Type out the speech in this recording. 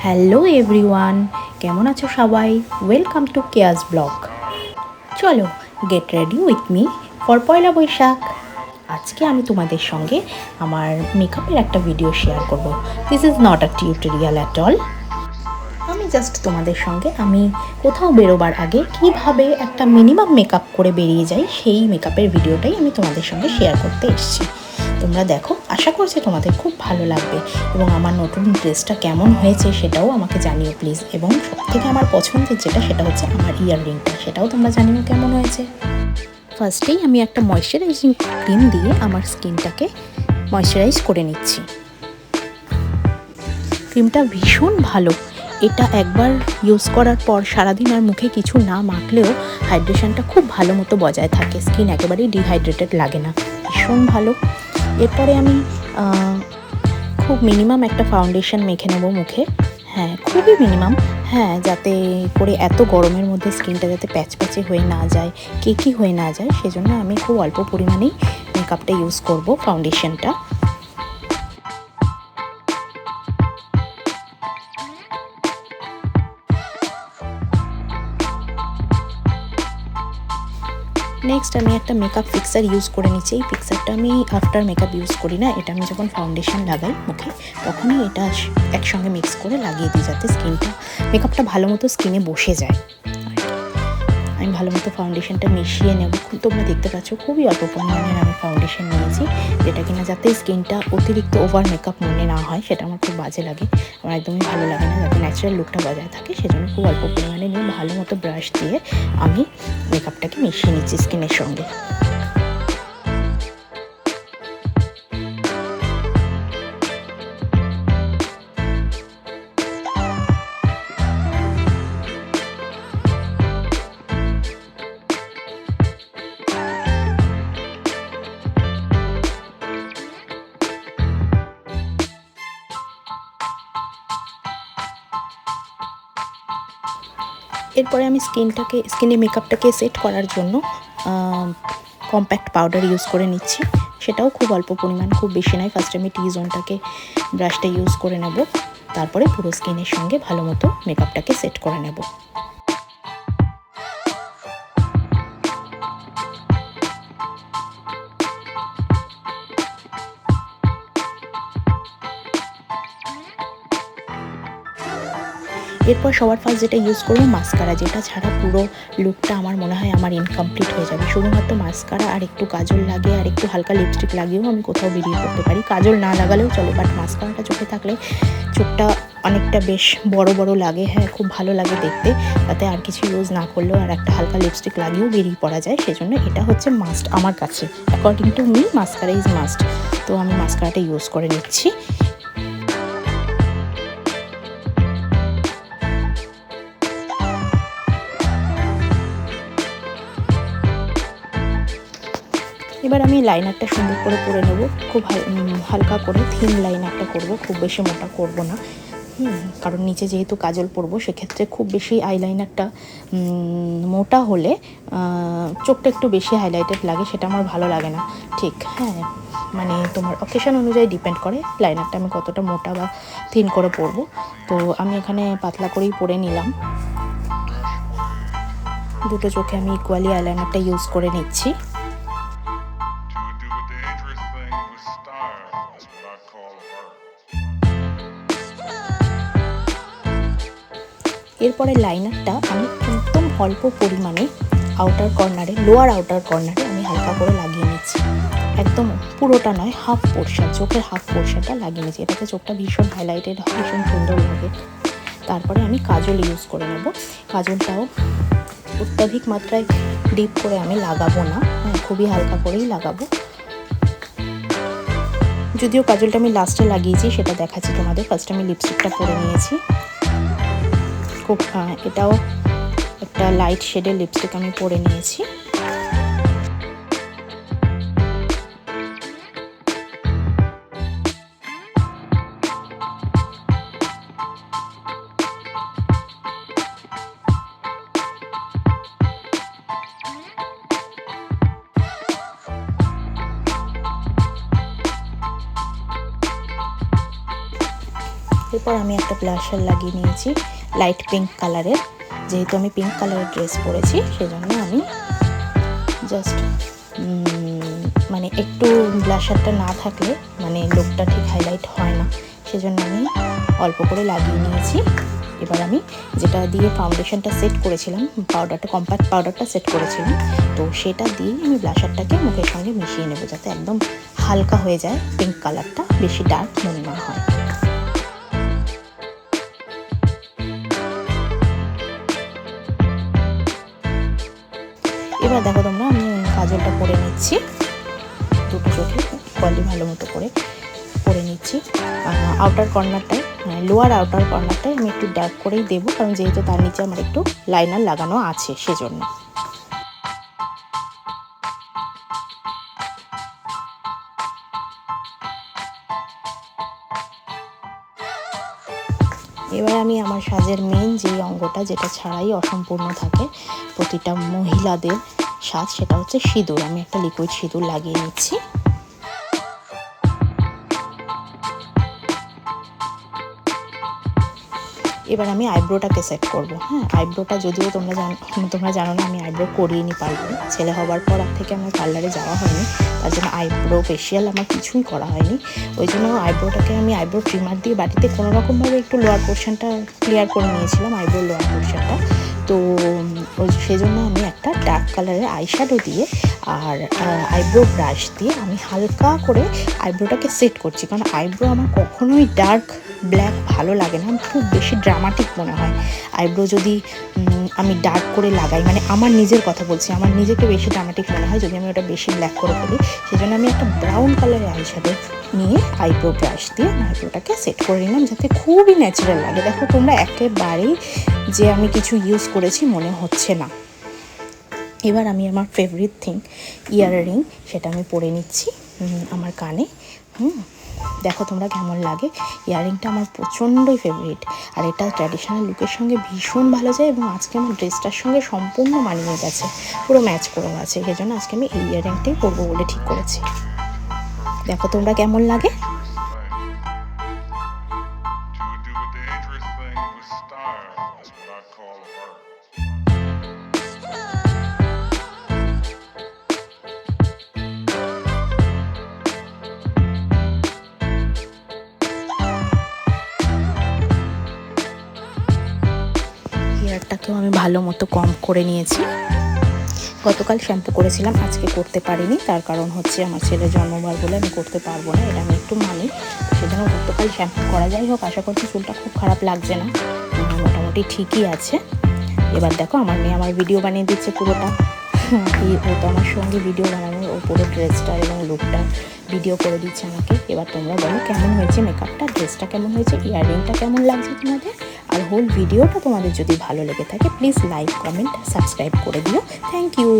Hello everyone, কেমন আছো সবাই? Welcome to Keya's blog. চলো get ready with me for Poila Baishakh. আজকে আমি তোমাদের সঙ্গে আমার মেকআপের একটা ভিডিও শেয়ার করব। This is not a tutorial at all. আমি জাস্ট তোমাদের সঙ্গে আমি কোথাও বেরোবার আগে কিভাবে একটা মিনিমাম মেকআপ করে বেরিয়ে যাই সেই মেকআপের ভিডিওটাই আমি তোমাদের সঙ্গে শেয়ার করতে এসেছি। তোমরা দেখো, আশা করছি তোমাদের খুব ভালো লাগবে এবং আমার নতুন ড্রেসটা কেমন হয়েছে সেটাও আমাকে জানিও প্লিজ। এবং সবথেকে আমার পছন্দের সেটা হচ্ছে আমার ইয়াররিংটা, সেটাও তোমরা জানিও কেমন হয়েছে। ফার্স্টেই আমি একটা ময়শ্চারাইজিং ক্রিম দিয়ে আমার স্কিনটাকে ময়শ্চারাইজ করে নিচ্ছি। ক্রিমটা ভীষণ ভালো, এটা একবার ইউজ করার পর সারাদিন আর মুখে কিছু না মাখলেও হাইড্রেশনটা খুব ভালো মতো বজায় থাকে, স্কিন একেবারেই ডিহাইড্রেটেড লাগে না, ভীষণ ভালো। এরপরে আমি খুব মিনিমাম একটা ফাউন্ডেশন মেখে নেব মুখে, হ্যাঁ খুবই মিনিমাম, হ্যাঁ যাতে করে এত গরমের মধ্যে স্কিনটা যাতে প্যাচপ্যাচে হয়ে না যায়, কেকি হয়ে না যায়, সেজন্য আমি খুব অল্প পরিমাণেই মেকআপটা ইউজ করব, ফাউন্ডেশনটা। নেক্সট আমি একটা মেকআপ ফিক্সার ইউজ করে নিচ্ছি। এই ফিক্সারটা আমি আফটার মেকআপ ইউজ করি না, এটা আমি যখন ফাউন্ডেশন লাগাই মুখে তখনই এটা একসঙ্গে মিক্স করে লাগিয়ে দিই, যাতে মেকআপটা ভালো মতো স্কিনে বসে যায়। আমি ভালো মতো ফাউন্ডেশনটা মিশিয়ে নেব। তোমরা দেখতে পাচ্ছ খুবই অল্প পরিমাণের আমি ফাউন্ডেশন নিয়েছি, যেটা কিনা যাতে স্কিনটা অতিরিক্ত ওভার মেকআপ মনে না হয়, সেটা আমার খুব বাজে লাগে, আমার একদমই ভালো লাগে না, যাতে ন্যাচারাল লুকটা বজায় থাকে, সেজন্য খুব অল্প পরিমাণে নিয়ে ভালো মতো ব্রাশ দিয়ে আমি মেকআপটাকে মিশিয়ে নিচ্ছি স্কিনের সঙ্গে। এরপরে আমি স্কিনে মেকআপটাকে সেট করার জন্য কম্প্যাক্ট পাউডার ইউজ করে নিচ্ছি, সেটাও খুব অল্প পরিমাণ, খুব বেশি নয়। ফার্স্টে আমি টি জোনটাকে ব্রাশটা ইউজ করে নেব, তারপরে পুরো স্কিনের সঙ্গে ভালো মতো মেকআপটাকে সেট করে নেব। এরপর সবার ফার্স্ট যেটা ইউজ করবো মাস্কারা, যেটা ছাড়া পুরো লুকটা আমার মনে হয় আমার ইনকমপ্লিট হয়ে যাবে। শুধুমাত্র মাস্কারা আর একটু কাজল লাগে আর একটু হালকা লিপস্টিক লাগিয়েও আমি কোথাও বেরিয়ে পড়তে পারি, কাজল না লাগালেও চলে, বাট মাস্কারাটা চোখে থাকলে চোখটা অনেকটা বেশ বড় বড় লাগে, হ্যাঁ খুব ভালো লাগে দেখতে, তাতে আর কিছু ইউজ না করলেও আর একটা হালকা লিপস্টিক লাগিয়েও বেরিয়ে পড়া যায়, সেজন্য এটা হচ্ছে মাস্ট আমার কাছে, according to me mascara is must. তো আমি মাস্কারাটা ইউজ করে নিচ্ছি। এবার আমি লাইনারটা সুন্দর করে পরে নেব, খুব হালকা করে থিন লাইনারটা করব, খুব বেশি মোটা করব না, কারণ নিচে যেহেতু কাজল পরবো সেক্ষেত্রে খুব বেশি আইলাইনারটা মোটা হলে চোখটা একটু বেশি হাইলাইটেড লাগে, সেটা আমার ভালো লাগে না ঠিক, হ্যাঁ মানে তোমার অকেশন অনুযায়ী ডিপেন্ড করে লাইনারটা আমি কতটা মোটা বা থিন করে পরবো। তো আমি এখানে পাতলা করেই পরে নিলাম, দুটো চোখে আমি ইকুয়ালি আইলাইনারটা ইউজ করে নিচ্ছি। এরপরে লাইনারটা আমি একদম অল্প পরিমাণে আউটার কর্নারে, লোয়ার আউটার কর্নারে আমি হালকা করে লাগিয়ে নিচ্ছি, একদম পুরোটা নয়, হাফ পোর্শন, চোখের হাফ পোর্শনটা লাগিয়ে নিচ্ছি, এটাতে চোখটা ভীষণ হাইলাইটেড হয়, ভীষণ সুন্দর লাগে। তারপরে আমি কাজল ইউজ করে নেব, কাজলটাও অত্যাধিক মাত্রায় ডিপ করে আমি লাগাবো না, হ্যাঁ খুবই হালকা করেই লাগাবো, যদিও কাজলটা আমি লাস্টে লাগিয়েছি সেটা দেখাচ্ছি তোমাদের। ফার্স্টে আমি লিপস্টিকটা পরে নিয়েছি, খুব এটাও একটা লাইট শেডের লিপস্টিক আমি পরে নিয়েছি। এরপর এরপর আমি একটা ব্লাশার লাগিয়ে নিয়েছি লাইট পিঙ্ক কালারের। যেহেতু আমি পিঙ্ক কালারের ড্রেস পরেছি সেজন্য আমি জাস্ট মানে একটু ব্লাশারটা না থাকলে মানে লুকটা ঠিক হাইলাইট হয় না, সেজন্য আমি অল্প করে লাগিয়ে নিয়েছি। এবার আমি যেটা দিয়ে ফাউন্ডেশনটা সেট করেছিলাম, কম্প্যাক্ট পাউডারটা সেট করেছিলাম, তো সেটা দিয়ে আমি ব্লাশারটাকে মুখের সঙ্গে মিশিয়ে নেব যাতে একদম হালকা হয়ে যায়, পিঙ্ক কালারটা বেশি ডার্ক মনে না হয়। এবার দেখো তোমরা, আমি কাজলটা করে নিচ্ছি, দুটো চোখে ইকুয়ালি ভালো মতো করে নিচ্ছি। আউটার কর্নারটায়, লোয়ার আউটার কর্নারটায় আমি একটু ডার্ক করেই দেবো, কারণ যেহেতু তার নিচে আমার একটু লাইনার লাগানো আছে সেজন্য। এবার আমি আমার সাজের মেন যে অঙ্গটা, যেটা ছাড়াই অসম্পূর্ণ থাকে প্রতিটা মহিলাদের সাজ, সেটা হচ্ছে সিঁদুর। আমি একটা লিকুইড সিঁদুর লাগিয়ে নিচ্ছি। এবার আমি আইব্রোটাকে সেট করব। হ্যাঁ, আইব্রোটা যদিও তোমরা জানো না, আমি আইব্রো করিয়ে নি পারবো। ছেলে হবার পর থেকে আমার পার্লারে যাওয়া হয়নি, তার জন্য আইব্রো ফেশিয়াল আমার কিছুই করা হয়নি। ওই জন্য আইব্রোটাকে আমি আইব্রো ট্রিমার দিয়ে বাড়িতে কোনোরকমভাবে একটু লোয়ার পোর্শনটা ক্লিয়ার করে নিয়েছিলাম, আইব্রোর লোয়ার পোর্শনটা। তো সেজন্য আমি একটা ডার্ক কালারের আইশ্যাডো দিয়ে আর আইব্রো ব্রাশ দিয়ে আমি হালকা করে আইব্রোটাকে সেট করছি, কারণ আইব্রো আমার কখনোই ডার্ক ব্ল্যাক ভালো লাগে না, খুব বেশি ড্রামাটিক মনে হয়। আইব্রো যদি আমি ডার্ক করে লাগাই, মানে আমার নিজের কথা বলছি, আমার নিজেকে বেশি ড্রামাটিক মনে হয় যদি আমি ওটা বেশি ব্ল্যাক করে ফেলি। সেজন্য আমি একটা ব্রাউন কালারের আইশ্যাডো নিয়ে আইব্রো ব্রাশ দিয়ে আইব্রোটাকে সেট করে নিলাম যাতে খুবই ন্যাচারাল লাগে। দেখো তোমরা, একেবারেই যে আমি কিছু ইউজ করেছি মনে হচ্ছে না। এবার আমি আমার ফেভারিট থিং ইয়াররিং, সেটা আমি পরে নিচ্ছি আমার কানে। দেখো তোমরা কেমন লাগে। ইয়াররিংটা আমার প্রচণ্ডই ফেভারিট, আর এটা ট্র্যাডিশনাল লুকের সঙ্গে ভীষণ ভালো যায় এবং আজকে আমার ড্রেসটার সঙ্গে সম্পূর্ণ মানিয়ে গেছে, পুরো ম্যাচ করে গেছে। সেই জন্য আজকে আমি এই ইয়াররিংটাই পরবো বলে ঠিক করেছি। দেখো তোমরা কেমন লাগে। হেয়ারটাকেও আমি ভালো মতো কম করে নিয়েছি। গতকাল শ্যাম্পু করেছিলাম, আজকে করতে পারিনি, তার কারণ হচ্ছে আমার ছেলের জন্মবার বলে আমি করতে পারবো না, এটা আমি একটু মানি। সেজন্য গতকাল শ্যাম্পু করা। যাই হোক, আশা করছি চুলটা খুব খারাপ লাগছে না, মোটামুটি ঠিকই আছে। এবার দেখো আমার মেয়ে আমার ভিডিও বানিয়ে দিচ্ছে পুরোটা। ও তো আমার সঙ্গে ভিডিও বানানোর, ও পুরো ড্রেসটা এবং লুকটা ভিডিও করে দিচ্ছে আমাকে। এবার তোমরা বলো কেমন হয়েছে মেকআপটা, ড্রেসটা কেমন হয়েছে, ইয়াররিংটা কেমন লাগছে তোমাদের। আর হোল ভিডিওটা তোমাদের যদি ভালো লেগে থাকে প্লিজ লাইক, কমেন্ট, সাবস্ক্রাইব করে দিও। Thank you.